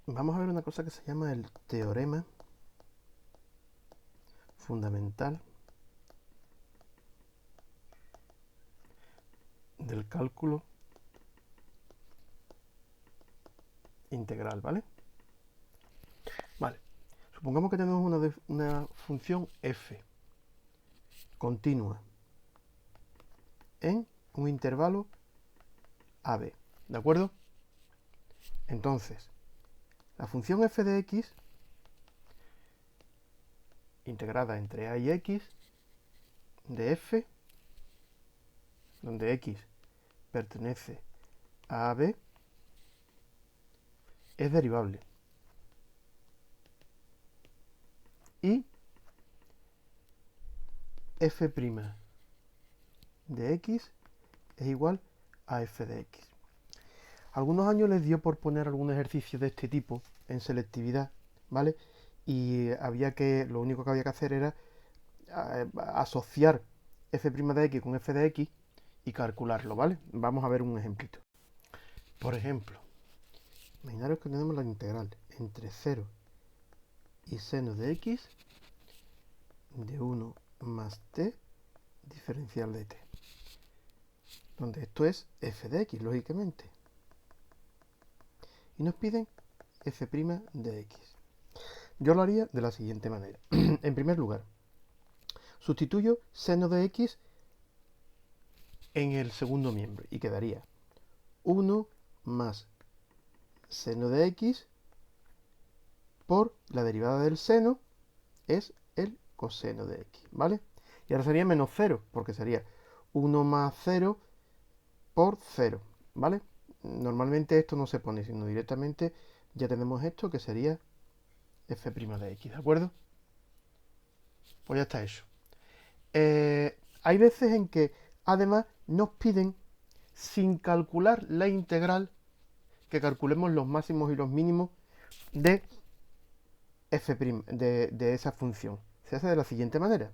Vamos a ver una cosa que se llama el teorema fundamental del cálculo integral, ¿vale? Vale, supongamos que tenemos una función f continua en un intervalo AB, ¿de acuerdo? Entonces, la función f de x, integrada entre a y x, de f, donde x pertenece a AB, es derivable. Y f' de x es igual a f de x. Algunos años les dio por poner algún ejercicio de este tipo en selectividad, ¿vale? Y lo único que había que hacer era asociar f' de x con f de x y calcularlo, ¿vale? Vamos a ver un ejemplito. Por ejemplo, imaginaros que tenemos la integral entre 0 y seno de x de 1 más t diferencial de t, donde esto es f de x, lógicamente. Y nos piden f' de x. Yo lo haría de la siguiente manera. En primer lugar, sustituyo seno de x en el segundo miembro y quedaría 1 más seno de x por la derivada del seno es el coseno de x, ¿vale? Y ahora sería menos 0, porque sería 1 más 0 por 0, ¿vale? Normalmente esto no se pone, sino directamente ya tenemos esto que sería f' de x, ¿de acuerdo? Pues ya está hecho. Hay veces en que además nos piden, sin calcular la integral, que calculemos los máximos y los mínimos de f' de esa función. Se hace de la siguiente manera.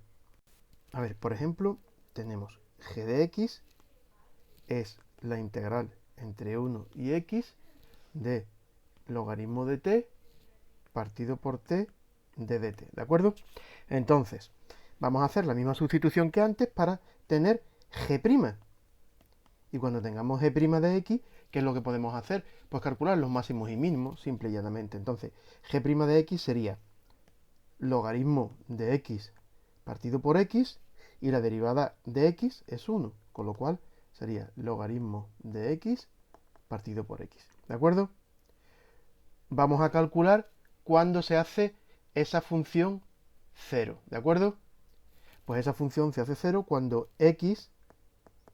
A ver, por ejemplo, tenemos g de x es la integral entre 1 y x de logaritmo de t partido por t de dt, ¿de acuerdo? Entonces, vamos a hacer la misma sustitución que antes para tener g'. Y cuando tengamos g' de x, ¿qué es lo que podemos hacer? Pues calcular los máximos y mínimos, simple y llanamente. Entonces, g' de x sería logaritmo de x partido por x, y la derivada de x es 1, con lo cual sería logaritmo de x partido por x, ¿de acuerdo? Vamos a calcular cuándo se hace esa función 0, ¿de acuerdo? Pues esa función se hace 0 cuando x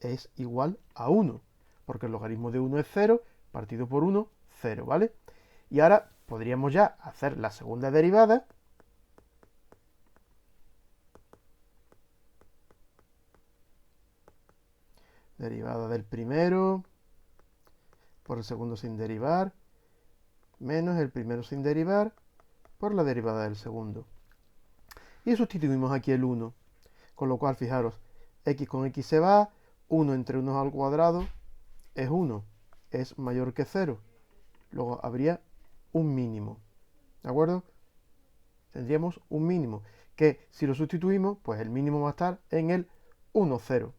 es igual a 1, porque el logaritmo de 1 es 0, partido por 1, 0, ¿vale? Y ahora podríamos ya hacer la segunda derivada. Derivada del primero por el segundo sin derivar, menos el primero sin derivar por la derivada del segundo. Y sustituimos aquí el 1, con lo cual, fijaros, x con x se va, 1 entre 1 al cuadrado es 1, es mayor que 0. Luego habría un mínimo, ¿de acuerdo? Tendríamos un mínimo, que si lo sustituimos, pues el mínimo va a estar en el 1, 0.